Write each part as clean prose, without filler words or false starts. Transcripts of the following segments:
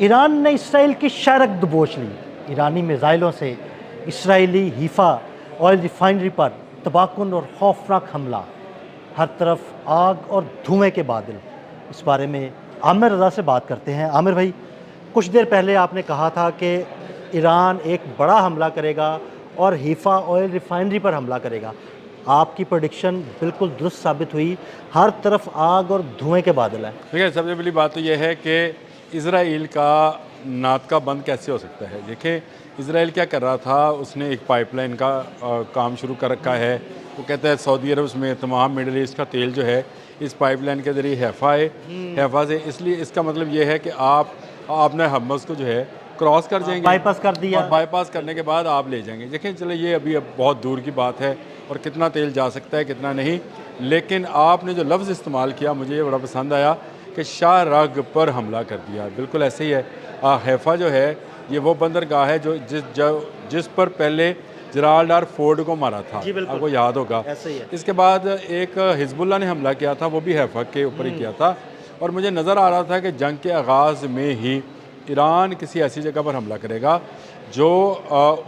ایران نے اسرائیل کی شرک دبوچ لی۔ ایرانی میزائلوں سے اسرائیلی حیفا آئل ریفائنری پر تباکن اور خوفناک حملہ، ہر طرف آگ اور دھوئیں کے بادل۔ اس بارے میں عامر رضا سے بات کرتے ہیں۔ عامر بھائی، کچھ دیر پہلے آپ نے کہا تھا کہ ایران ایک بڑا حملہ کرے گا اور حیفا آئل ریفائنری پر حملہ کرے گا۔ آپ کی پریڈکشن بالکل درست ثابت ہوئی، ہر طرف آگ اور دھوئیں کے بادل ہیں۔ دیکھیں، سب سے پہلی بات تو یہ ہے کہ اسرائیل کا ناطقہ بند کیسے ہو سکتا ہے۔ دیکھیں، اسرائیل کیا کر رہا تھا، اس نے ایک پائپ لائن کا کام شروع کر رکھا ہے۔ وہ کہتا ہے سعودی عرب میں تمام مڈل ایسٹ کا تیل جو ہے اس پائپ لائن کے ذریعے حیفا سے، اس لیے اس کا مطلب یہ ہے کہ آپ نے حماس کو جو ہے کراس کر جائیں گے، بائی پاس کر دیا، اور بائی پاس کرنے کے بعد آپ لے جائیں گے۔ دیکھیں چلے یہ ابھی بہت دور کی بات ہے اور کتنا تیل جا سکتا ہے کتنا نہیں، لیکن آپ نے جو لفظ استعمال کیا مجھے یہ بڑا پسند آیا کہ شاہ راگ پر حملہ کر دیا۔ بالکل ایسے ہی ہے۔ حیفا جو ہے یہ وہ بندرگاہ ہے جس پر پہلے جرالڈ آر فورڈ کو مارا تھا، آپ کو یاد ہوگا۔ اس کے بعد ایک حزب اللہ نے حملہ کیا تھا، وہ بھی حیفا کے اوپر ہی کیا تھا، اور مجھے نظر آ رہا تھا کہ جنگ کے آغاز میں ہی ایران کسی ایسی جگہ پر حملہ کرے گا جو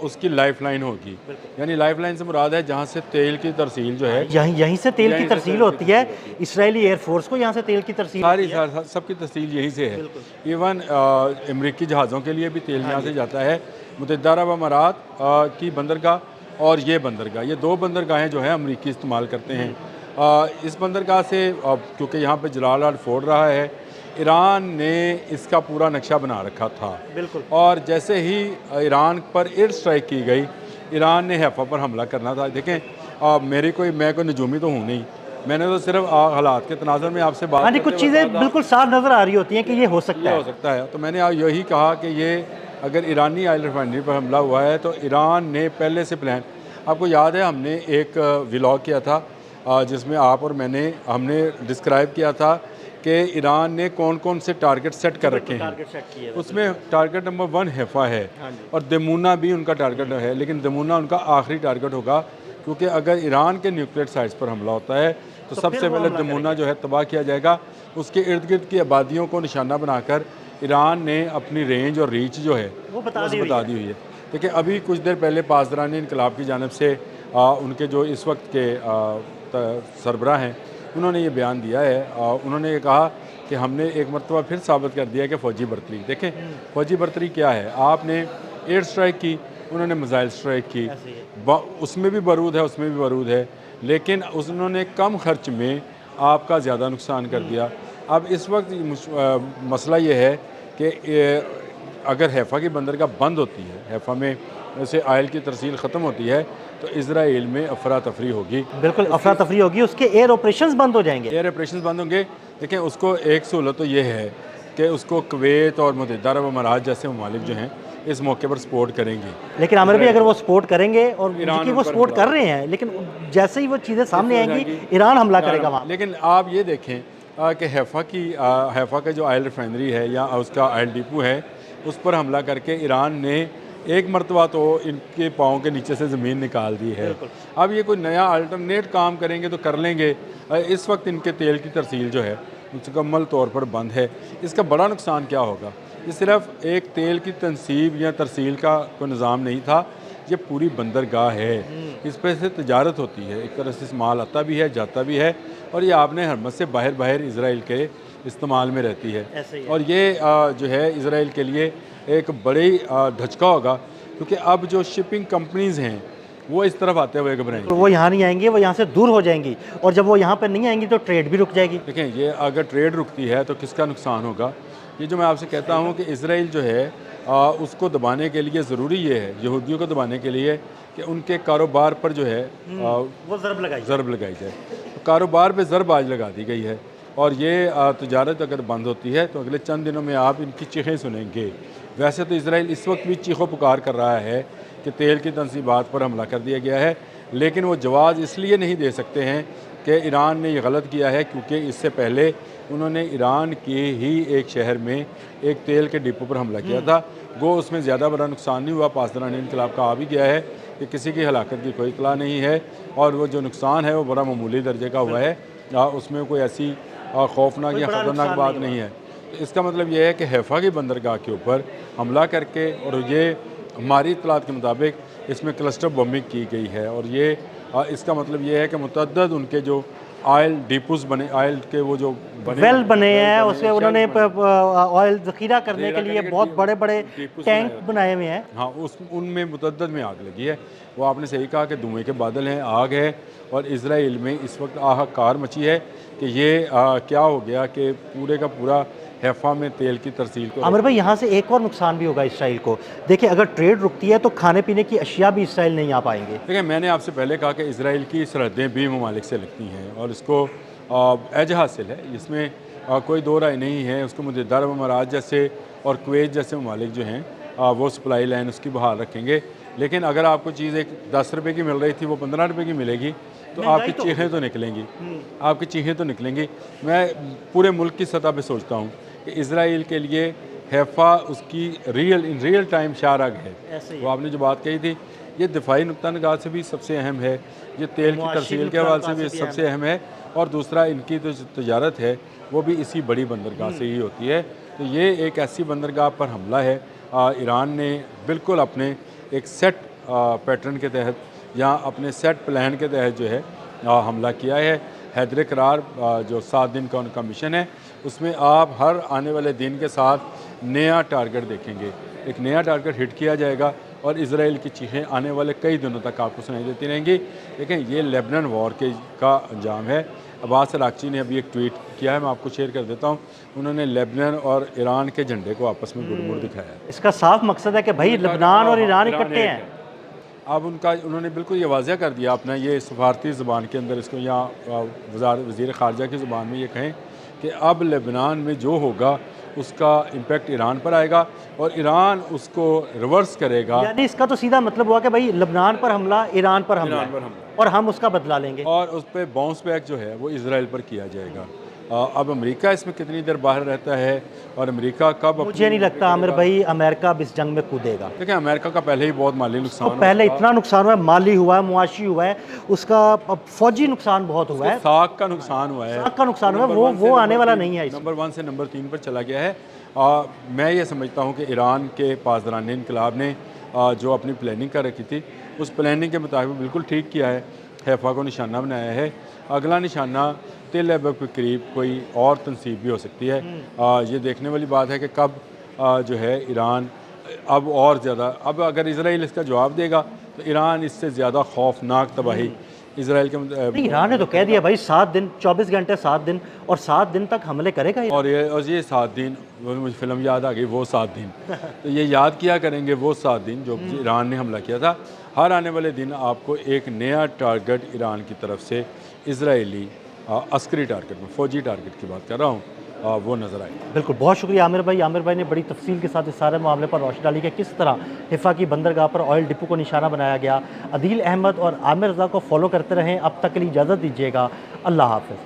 اس کی لائف لائن ہوگی، یعنی لائف لائن سے مراد ہے جہاں سے تیل کی ترسیل جو ہے، یہیں سے تیل کی ترسیل ہوتی ہے۔ اسرائیلی ایئر فورس کو یہاں سے تیل کی ترسیل سب کی ترسیل یہیں سے ہے۔ ایون امریکی جہازوں کے لیے بھی تیل یہاں سے جاتا ہے۔ متحدہ عرب امارات کی بندرگاہ اور یہ بندرگاہ، یہ دو بندرگاہیں جو ہیں امریکی استعمال کرتے ہیں۔ اس بندرگاہ سے کیونکہ یہاں پہ جلال آر فورڈ رہا ہے، ایران نے اس کا پورا نقشہ بنا رکھا تھا، اور جیسے ہی ایران پر ایئر اسٹرائک کی گئی، ایران نے حیفا پر حملہ کرنا تھا۔ دیکھیں، میں کوئی نجومی تو ہوں نہیں، میں نے تو صرف حالات کے تناظر میں آپ سے بات کچھ چیزیں بالکل صاف نظر آ رہی ہوتی ہیں کہ یہ ہو سکتا ہے۔ تو میں نے یہی کہا کہ یہ اگر ایرانی آئل ریفائنری پر حملہ ہوا ہے تو ایران نے پہلے سے پلان، آپ کو یاد ہے ہم نے ایک ولاگ کیا تھا جس میں آپ اور ہم نے ڈسکرائب کیا تھا کہ ایران نے کون کون سے ٹارگٹ سیٹ کر رکھے ہیں۔ اس میں ٹارگٹ نمبر 1 حیفا ہے، اور دمونہ بھی ان کا ٹارگٹ ہے، لیکن دمونہ ان کا آخری ٹارگٹ ہوگا، کیونکہ اگر ایران کے نیوکلیئر سائٹس پر حملہ ہوتا ہے تو سب سے پہلے دمونہ جو ہے تباہ کیا جائے گا۔ اس کے ارد گرد کی آبادیوں کو نشانہ بنا کر ایران نے اپنی رینج اور ریچ جو ہے وہ بتا دی ہوئی ہے۔ دیکھیں، ابھی کچھ دیر پہلے پاسداران انقلاب کی جانب سے ان کے جو اس وقت کے سربراہ ہیں، انہوں نے یہ بیان دیا ہے، انہوں نے یہ کہا کہ ہم نے ایک مرتبہ پھر ثابت کر دیا کہ فوجی برتری۔ دیکھیں فوجی برتری کیا ہے، آپ نے ایئر اسٹرائک کی، انہوں نے میزائل اسٹرائک کی، اس میں بھی بارود ہے، لیکن انہوں نے کم خرچ میں آپ کا زیادہ نقصان کر دیا۔ اب اس وقت مسئلہ یہ ہے کہ اگر حیفا کی بندرگاہ بند ہوتی ہے، حیفا میں سے آئل کی ترسیل ختم ہوتی ہے، تو اسرائیل میں افراتفری ہوگی۔ بالکل افراتفری ہوگی، اس کے ایئر آپریشنز بند ہو جائیں گے۔ ایئر آپریشنز بند ہوں گے۔ دیکھیں، اس کو ایک سہولت تو یہ ہے کہ اس کو کویت اور متحدہ عرب امارات جیسے ممالک جو ہیں اس موقع پر سپورٹ کریں گے۔ لیکن عامر بھی اگر وہ سپورٹ کریں گے، اور وہ سپورٹ کر رہے ہیں، لیکن جیسے ہی وہ چیزیں سامنے آئیں گی ایران حملہ کرے گا وہاں۔ لیکن آپ یہ دیکھیں کہ حیفا کا جو آئل ریفائنری ہے یا اس کا آئل ڈیپو ہے، اس پر حملہ کر کے ایران نے ایک مرتبہ تو ان کے پاؤں کے نیچے سے زمین نکال دی ہے۔ اب یہ کوئی نیا الٹرنیٹ کام کریں گے تو کر لیں گے۔ اس وقت ان کے تیل کی ترسیل جو ہے مکمل طور پر بند ہے۔ اس کا بڑا نقصان کیا ہوگا؟ یہ صرف ایک تیل کی تنصیب یا ترسیل کا کوئی نظام نہیں تھا، یہ پوری بندرگاہ ہے، اس پہ سے تجارت ہوتی ہے، ایک طرح سے مال آتا بھی ہے جاتا بھی ہے، اور یہ آپ نے حرمت سے باہر اسرائیل کے استعمال میں رہتی ہے، اور یہ جو ہے اسرائیل کے لیے ایک بڑی دھچکا ہوگا، کیونکہ اب جو شپنگ کمپنیز ہیں وہ اس طرف آتے ہوئے گھبرائیں گے، وہ یہاں نہیں آئیں گے، وہ یہاں سے دور ہو جائیں گی، اور جب وہ یہاں پہ نہیں آئیں گی تو ٹریڈ بھی رک جائے گی۔ دیکھیں، یہ اگر ٹریڈ رکتی ہے تو کس کا نقصان ہوگا؟ یہ جو میں آپ سے کہتا ہوں کہ اسرائیل جو ہے اس کو دبانے کے لیے ضروری یہ ہے، یہودیوں کو دبانے کے لیے، کہ ان کے کاروبار پر جو ہے وہ ضرب لگائی جائے۔ کاروبار پہ ضرب آج لگا دی گئی ہے، اور یہ تجارت اگر بند ہوتی ہے تو اگلے چند دنوں میں آپ ان کی چیخیں سنیں گے۔ ویسے تو اسرائیل اس وقت بھی چیخ و پکار کر رہا ہے کہ تیل کی تنصیبات پر حملہ کر دیا گیا ہے، لیکن وہ جواز اس لیے نہیں دے سکتے ہیں کہ ایران نے یہ غلط کیا ہے، کیونکہ اس سے پہلے انہوں نے ایران کے ہی ایک شہر میں ایک تیل کے ڈپو پر حملہ کیا تھا، گو اس میں زیادہ بڑا نقصان نہیں ہوا، پاسداران انقلاب کا آ بھی گیا ہے کہ کسی کی ہلاکت کی کوئی اطلاع نہیں ہے، اور وہ جو نقصان ہے وہ بڑا معمولی درجے کا ہوا ہے، اس میں کوئی ایسی خوفناک یا خطرناک بات نہیں ہے۔ اس کا مطلب یہ ہے کہ حیفا کی بندرگاہ کے اوپر حملہ کر کے، اور یہ ہماری اطلاعات کے مطابق اس میں کلسٹر بمبنگ کی گئی ہے، اور یہ اس کا مطلب یہ ہے کہ متعدد ان کے جو آئل ڈیپوز بنے، آئل کے وہ جو ویل بنے ہیں، اس میں انہوں نے آئل ذخیرہ کرنے کے لیے بہت بڑے بڑے ٹینک بنائے ہوئے ہیں۔ ہاں، ان میں متعدد میں آگ لگی ہے۔ وہ آپ نے صحیح کہا کہ دھوئیں کے بادل ہیں، آگ ہے، اور اسرائیل میں اس وقت کار مچی ہے کہ یہ کیا ہو گیا کہ پورے کا پورا حیفا میں تیل کی ترسیل کو عامر بھائی، یہاں سے ایک اور نقصان بھی ہوگا اسرائیل کو۔ دیکھیں، اگر ٹریڈ رکتی ہے تو کھانے پینے کی اشیاء بھی اسرائیل نہیں آ پائیں گے۔ دیکھیں، میں نے آپ سے پہلے کہا کہ اسرائیل کی سرحدیں بھی ممالک سے لگتی ہیں، اور اس کو ایج حاصل ہے، اس میں کوئی دو رائے نہیں ہے۔ اس کو متحدہ عرب امارات جیسے اور کویت جیسے ممالک جو ہیں وہ سپلائی لائن اس کی بحال رکھیں گے، لیکن اگر آپ کو چیز ایک 10 روپے کی مل رہی تھی وہ 15 روپے کی ملے گی تو آپ کی چیخیں تو نکلیں گی، آپ کی چیخیں تو نکلیں گی۔ میں پورے ملک کی سطح پہ سوچتا ہوں کہ اسرائیل کے لیے حیفا اس کی ریئل ٹائم شارگ ہے۔ وہ آپ نے جو بات کہی تھی، یہ دفاعی نقطہ نگاہ سے بھی سب سے اہم ہے، یہ تیل کی ترسیل کے حوالے سے بھی سب سے اہم ہے، اور دوسرا ان کی جو تجارت ہے وہ بھی اسی بڑی بندرگاہ سے ہی ہوتی ہے۔ تو یہ ایک ایسی بندرگاہ پر حملہ ہے۔ ایران نے بالکل اپنے ایک سیٹ پیٹرن کے تحت یا اپنے سیٹ پلان کے تحت جو ہے حملہ کیا ہے۔ حیدر قرار جو 7 دن کا ان کا مشن ہے، اس میں آپ ہر آنے والے دن کے ساتھ نیا ٹارگٹ دیکھیں گے، ایک نیا ٹارگٹ ہٹ کیا جائے گا، اور اسرائیل کی چیخیں آنے والے کئی دنوں تک آپ کو سنائی دیتی رہیں گی۔ لیکن یہ لیبنان وار کا انجام ہے۔ عباس عراقچی نے ابھی ایک ٹویٹ کیا ہے، میں آپ کو شیئر کر دیتا ہوں۔ انہوں نے لیبنان اور ایران کے جھنڈے کو آپس میں گڑ دکھایا ہے۔ اس کا صاف مقصد ہے کہ بھائی لبنان اور ایران اکٹھے ہیں۔ اب انہوں نے بالکل یہ واضح کر دیا اپنا، یہ سفارتی زبان کے اندر اس کو، یا وزیر خارجہ کی زبان میں یہ کہیں کہ اب لبنان میں جو ہوگا اس کا امپیکٹ ایران پر آئے گا، اور ایران اس کو ریورس کرے گا۔ یعنی اس کا تو سیدھا مطلب ہوا کہ بھائی لبنان پر حملہ، ایران پر حملہ اور ہم اس کا بدلہ لیں گے، اور اس پہ باؤنس بیک جو ہے وہ اسرائیل پر کیا جائے گا۔ اب امریکہ اس میں کتنی دیر باہر رہتا ہے، اور امریکہ کب مجھے نہیں لگتا عامر بھائی امریکہ اب اس جنگ میں کودے گا۔ دیکھیں، امریکہ کا پہلے ہی بہت مالی نقصان پہلے اتنا نقصان ہوا ہے، مالی ہوا ہے، معاشی ہوا ہے، اس کا فوجی نقصان بہت ہوا ہے، ساکھ کا نقصان ہوا ہے، ساکھ کا نقصان ہوا ہے، وہ آنے والا نہیں ہے۔ نمبر 1 سے نمبر 3 پر چلا گیا ہے۔ میں یہ سمجھتا ہوں کہ ایران کے پاسداران انقلاب نے جو اپنی پلاننگ کر رکھی تھی، اس پلاننگ کے مطابق بالکل ٹھیک کیا ہے، حیفا کو نشانہ بنایا ہے۔ اگلا نشانہ تل ایبب کے قریب کوئی اور تنصیب بھی ہو سکتی ہے۔ یہ دیکھنے والی بات ہے کہ کب جو ہے ایران اب اور زیادہ، اب اگر اسرائیل اس کا جواب دے گا تو ایران اس سے زیادہ خوفناک تباہی اسرائیل کے ایران نے تو کہہ دیا بھائی 7 دن، 24 گھنٹے 7 دن، اور 7 دن تک حملے کرے گا۔ اور یہ 7 دن، مجھے فلم یاد آ گئی، وہ 7 دن، تو یہ یاد کیا کریں گے وہ 7 دن جو ایران نے حملہ کیا تھا۔ ہر آنے والے دن آپ کو ایک نیا ٹارگٹ ایران کی طرف سے اسرائیلی عسکری ٹارگٹ میں، فوجی ٹارگٹ کی بات کر رہا ہوں، وہ نظر آئے۔ بالکل، بہت شکریہ عامر بھائی۔ عامر بھائی نے بڑی تفصیل کے ساتھ اس سارے معاملے پر روشنی ڈالی کہ کس طرح حیفا کی بندرگاہ پر آئل ڈپو کو نشانہ بنایا گیا۔ عدیل احمد اور عامر رضا کو فالو کرتے رہیں۔ اب تک کے لیے اجازت دیجیے گا، اللہ حافظ۔